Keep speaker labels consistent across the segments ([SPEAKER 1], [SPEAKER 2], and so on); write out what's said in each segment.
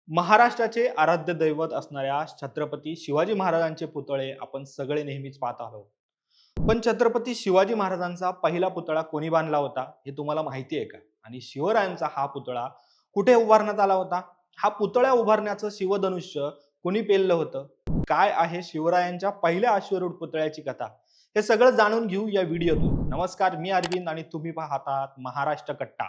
[SPEAKER 1] महाराष्ट्राचे आराध्य दैवत असणाऱ्या छत्रपती शिवाजी महाराजांचे पुतळे आपण सगळे नेहमीच पाहत आहोत. पण छत्रपती शिवाजी महाराजांचा पहिला पुतळा कोणी बांधला होता हे तुम्हाला माहिती आहे का? आणि शिवरायांचा हा पुतळा कुठे उभारण्यात आला होता? हा पुतळा उभारण्याचं शिवधनुष्य कोणी पेललं होतं? काय आहे शिवरायांच्या पहिल्या अश्वरूढ पुतळ्याची कथा? हे सगळं जाणून घेऊ या व्हिडिओतून. नमस्कार, मी अरविंद आणि तुम्ही पाहतात महाराष्ट्र कट्टा.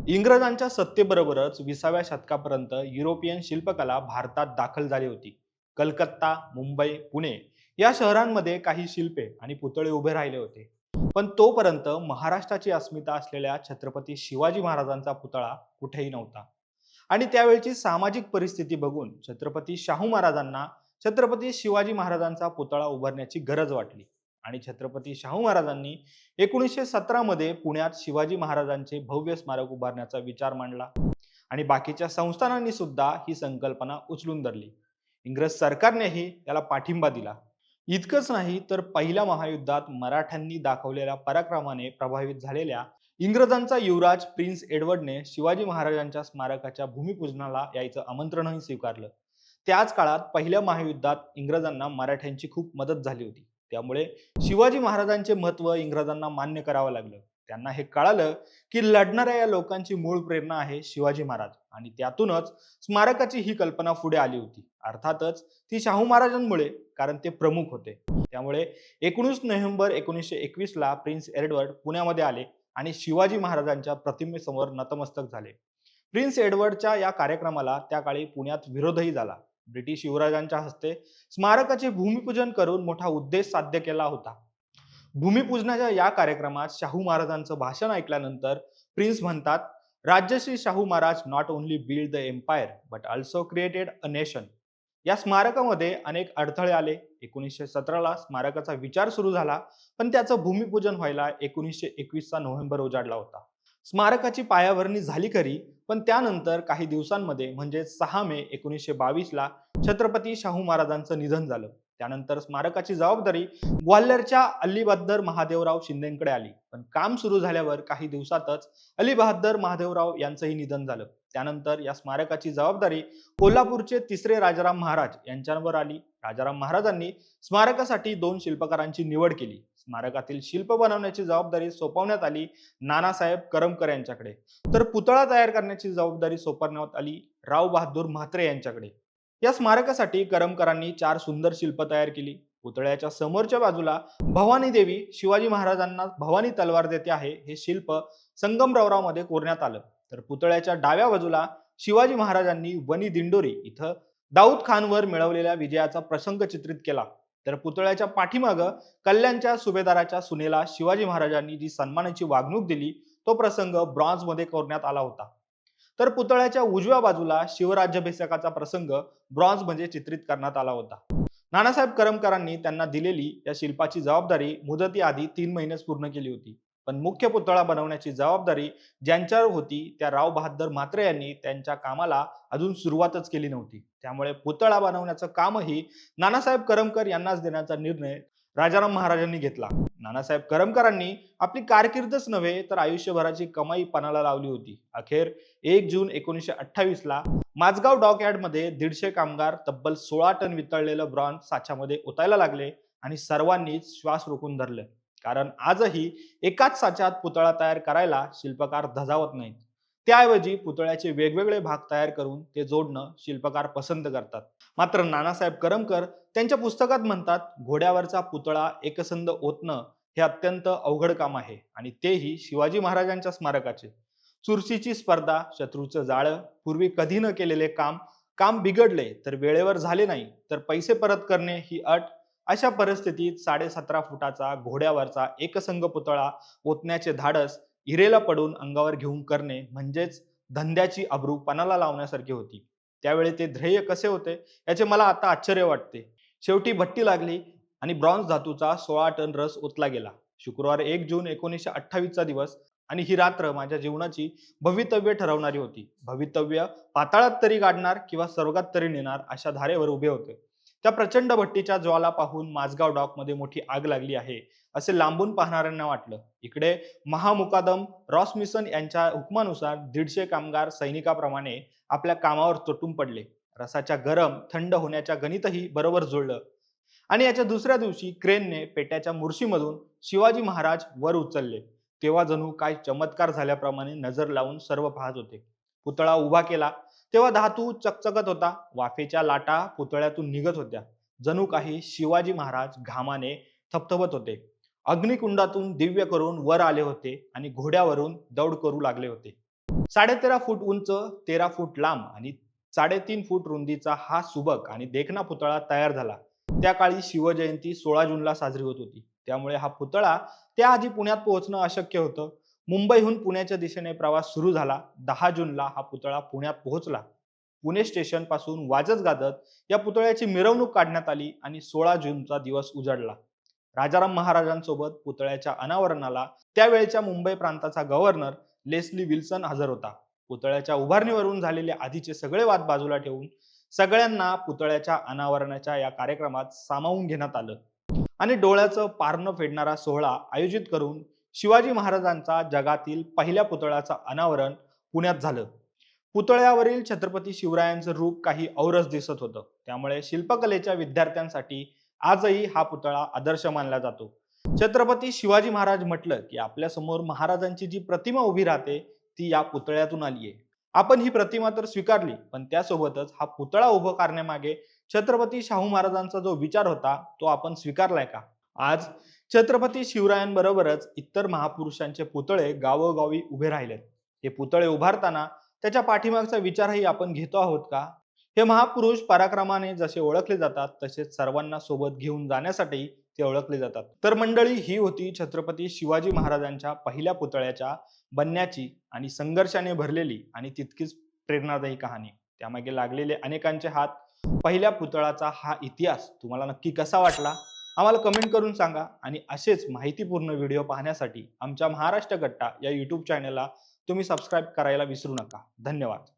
[SPEAKER 1] इंग्रजांच्या सत्तेबरोबरच 20व्या शतकापर्यंत युरोपियन शिल्पकला भारतात दाखल झाली होती. कलकत्ता, मुंबई, पुणे या शहरांमध्ये काही शिल्पे आणि पुतळे उभे राहिले होते. पण तोपर्यंत महाराष्ट्राची अस्मिता असलेल्या छत्रपती शिवाजी महाराजांचा पुतळा कुठेही नव्हता. आणि त्यावेळची सामाजिक परिस्थिती बघून छत्रपती शाहू महाराजांना छत्रपती शिवाजी महाराजांचा पुतळा उभारण्याची गरज वाटली. आणि छत्रपती शाहू महाराजांनी 1917 मध्ये पुण्यात शिवाजी महाराजांचे भव्य स्मारक उभारण्याचा विचार मांडला. आणि बाकीच्या संस्थानांनी सुद्धा ही संकल्पना उचलून धरली. इंग्रज सरकारनेही त्याला पाठिंबा दिला. इतकंच नाही तर पहिल्या महायुद्धात मराठ्यांनी दाखवलेल्या पराक्रमाने प्रभावित झालेल्या इंग्रजांचा युवराज प्रिन्स एडवर्डने शिवाजी महाराजांच्या स्मारकाच्या भूमिपूजनाला यायचं आमंत्रणही स्वीकारलं. त्याच काळात पहिल्या महायुद्धात इंग्रजांना मराठ्यांची खूप मदत झाली होती. त्यामुळे शिवाजी महाराजांचे महत्त्व इंग्रजांना मान्य करावं लागलं. त्यांना हे कळालं की लढणाऱ्या या लोकांची मूळ प्रेरणा आहे शिवाजी महाराज, आणि त्यातूनच स्मारकाची ही कल्पना पुढे आली होती. अर्थातच ती शाहू महाराजांमुळे, कारण ते प्रमुख होते. त्यामुळे 19 नोव्हेंबर 1921 ला प्रिन्स एडवर्ड पुण्यामध्ये आले आणि शिवाजी महाराजांच्या प्रतिमेसमोर नतमस्तक झाले. प्रिन्स एडवर्डच्या या कार्यक्रमाला त्या काळी पुण्यात विरोधही झाला. ब्रिटिश युवराजांच्या हस्ते स्मारकाचे भूमिपूजन करून मोठा उद्देश साध्य केला होता. भूमिपूजनाच्या या कार्यक्रमात शाहू महाराजांचं भाषण ऐकल्यानंतर प्रिन्स म्हणतात, Rajshri Shahu Maharaj not only build the empire but also created a nation. या स्मारकामध्ये अनेक अडथळे आले. 1917 ला स्मारकाचा विचार सुरू झाला, पण त्याचं भूमिपूजन व्हायला 1921 चा नोव्हेंबर उजाडला होता. स्मारकाची पायाभरणी झाली खरी, पण त्यानंतर काही दिवसांमध्ये म्हणजे 6 मे 1922 ला छत्रपती शाहू महाराजांचं निधन झालं. त्यानंतर स्मारकाची जबाबदारी ग्वाल्हेरच्या अलीबहाद्दर महादेवराव शिंदेकडे आली. पण काम सुरू झाल्यावर काही दिवसातच अलीबहाद्दर महादेवराव यांचंही निधन झालं. त्यानंतर या स्मारकाची जबाबदारी कोल्हापूरचे तिसरे राजाराम महाराज यांच्यावर आली. राजाराम महाराजांनी स्मारकासाठी 2 शिल्पकारांची निवड केली. स्मारकातील शिल्प बनवण्याची जबाबदारी सोपवण्यात आली नानासाहेब करमकर यांच्याकडे, तर पुतळा तयार करण्याची जबाबदारी सोपवण्यात आली राव बहादूर म्हात्रे यांच्याकडे. या स्मारकासाठी करमकरांनी 4 सुंदर शिल्प तयार केली. पुतळ्याच्या समोरच्या बाजूला भवानी देवी शिवाजी महाराजांना भवानी तलवार देते आहे हे शिल्प संगमरवरामध्ये कोरण्यात आलं. तर पुतळ्याच्या डाव्या बाजूला शिवाजी महाराजांनी वनी दिंडोरी इथं दाऊद खानवर मिळवलेल्या विजयाचा प्रसंग चित्रित केला. तर पुतळ्याच्या पाठीमागं कल्याणच्या सुभेदाराच्या सुनेला शिवाजी महाराजांनी जी सन्मानाची वागणूक दिली तो प्रसंग ब्रॉन्झमध्ये कोरण्यात आला होता. तर पुतळ्याच्या उजव्या बाजूला शिवराज्याभिषेकाचा प्रसंग ब्रॉन्झमध्ये चित्रित करण्यात आला होता. नानासाहेब करमकरांनी त्यांना दिलेली या शिल्पाची जबाबदारी मुदतीआधी 3 महिनेच पूर्ण केली होती. पण मुख्य पुतळा बनवण्याची जबाबदारी ज्यांच्यावर होती त्या राव बहादूर म्हात्रे यांनी त्यांच्या कामाला अजून सुरुवातच केली नव्हती. त्यामुळे पुतळा बनवण्याचं कामही नानासाहेब करमकर यांनाच देण्याचा निर्णय राजाराम महाराजांनी घेतला. नानासाहेब करमकरांनी आपली कारकीर्दच नव्हे तर आयुष्यभराची कमाई पणाला लावली होती. अखेर 1 जून 1928 ला माझगाव डॉकयार्डमध्ये 150 कामगार तब्बल 16 टन वितळलेलं ब्रॉन्झ साच्यामध्ये ओतायला लागले आणि सर्वांनीच श्वास रोखून धरले. कारण आजही एकाच साच्यात पुतळा तयार करायला शिल्पकार धजावत नाहीत. त्याऐवजी पुतळ्याचे वेगवेगळे भाग तयार करून ते जोडणं शिल्पकार पसंत करतात. मात्र नानासाहेब करमकर त्यांच्या पुस्तकात म्हणतात, घोड्यावरचा पुतळा एकसंध ओतणं हे अत्यंत अवघड काम आहे, आणि तेही शिवाजी महाराजांच्या स्मारकाचे. चुरशीची स्पर्धा, शत्रूचं जाळं, पूर्वी कधी न केलेले काम, काम बिघडले तर वेळेवर झाले नाही तर पैसे परत करणे ही अट. अशा परिस्थितीत 17.5 फुटाचा घोड्यावरचा एकसंघ पुतळा ओतण्याचे धाडस हिरेला पडून अंगावर घेऊन करणे म्हणजेच धंद्याची अब्रू पणाला लावण्यासारखी होती. त्यावेळी ते ध्येय कसे होते याचे मला आता आश्चर्य वाटते. शेवटी भट्टी लागली आणि ब्रॉन्झ धातूचा 16 टन रस ओतला गेला. शुक्रवार 1 जून 1928 चा दिवस, आणि ही रात्र माझ्या जीवनाची भवितव्य ठरवणारी होती. भवितव्य पाताळात तरी गाडणार किंवा स्वर्गात तरी नेणार अशा धारेवर उभे होते. त्या प्रचंड भट्टीच्या ज्वाला पाहून माझगाव डॉकमध्ये मोठी आग लागली आहे असे लांबून पाहणाऱ्यांना वाटलं. इकडे महामुकादम रॉसमिसन यांच्या हुकमानुसार 150 कामगार सैनिकाप्रमाणे आपल्या कामावर तुटून पडले. रसाच्या गरम थंड होण्याच्या गणितही बरोबर जुळलं आणि याच्या दुसऱ्या दिवशी क्रेनने पेट्याच्या मुरशीमधून शिवाजी महाराज वर उचलले. तेव्हा जणू काय चमत्कार झाल्याप्रमाणे नजर लावून सर्व पाहत होते. पुतळा उभा केला तेव्हा धातू चकचकत होता. वाफेच्या लाटा पुतळ्यातून निघत होत्या. जणू काही शिवाजी महाराज घामाने थपथपत होते. अग्निकुंडातून दिव्य करून वर आले होते आणि घोड्यावरून दौड करू लागले होते. 13.5 फूट उंच, 13 फूट लांब आणि 3.5 फूट रुंदीचा हा सुबक आणि देखणा पुतळा तयार झाला. त्या काळी शिवजयंती 16 जूनला साजरी होत होती. त्यामुळे हा पुतळा त्याआधी पुण्यात पोहोचणं अशक्य होतं. मुंबईहून पुण्याच्या दिशेने प्रवास सुरू झाला. 10 जूनला हा पुतळा पुण्यात पोहोचला. पुणे स्टेशन पासून वाजत गाजत या पुतळ्याची मिरवणूक काढण्यात आली आणि 16 जूनचा दिवस उजाडला. राजाराम महाराजांसोबत पुतळ्याच्या अनावरणाला त्यावेळच्या मुंबई प्रांताचा गव्हर्नर लेस्ली विल्सन हजर होता. पुतळ्याच्या उभारणीवरून झालेले आधीचे सगळे वाद बाजूला ठेवून सगळ्यांना पुतळ्याच्या अनावरणाच्या या कार्यक्रमात सामावून घेण्यात आलं आणि डोळ्याचं पारणं फेडणारा सोहळा आयोजित करून शिवाजी महाराजांचा जगातील पहिल्या पुतळ्याचं अनावरण पुण्यात झालं. पुतळ्यावरील छत्रपती शिवरायांचं रूप काही औरच दिसत होतं. त्यामुळे शिल्पकलेच्या विद्यार्थ्यांसाठी आजही हा पुतळा आदर्श मानला जातो. छत्रपती शिवाजी महाराज म्हटलं की आपल्या समोर महाराजांची जी प्रतिमा उभी राहते ती या पुतळ्यातून आली आहे. आपण ही प्रतिमा तर स्वीकारली, पण त्यासोबतच हा पुतळा उभं करण्यामागे छत्रपती शाहू महाराजांचा जो विचार होता तो आपण स्वीकारलाय का? आज छत्रपती शिवरायांबरोबरच इतर महापुरुषांचे पुतळे गावोगावी उभे राहिलेत. हे पुतळे उभारताना त्याच्या पाठीमागचा विचारही आपण घेतो आहोत का? हे महापुरुष पराक्रमाने जसे ओळखले जातात तसेच सर्वांना सोबत घेऊन जाण्यासाठी ते ओळखले जातात. तर मंडळी, ही होती छत्रपती शिवाजी महाराजांच्या पहिल्या पुतळ्याच्या बनण्याची आणि संघर्षाने भरलेली आणि तितकीच प्रेरणादायी कहाणी. त्यामागे लागलेले अनेकांचे हात, पहिल्या पुतळाचा हा इतिहास तुम्हाला नक्की कसा वाटला आम्हाला कमेंट करून सांगा आणि असेच माहितीपूर्ण व्हिडिओ पाहण्यासाठी आमच्या महाराष्ट्र गट्टा या YouTube चॅनलला तुम्ही सबस्क्राईब करायला विसरू नका. धन्यवाद.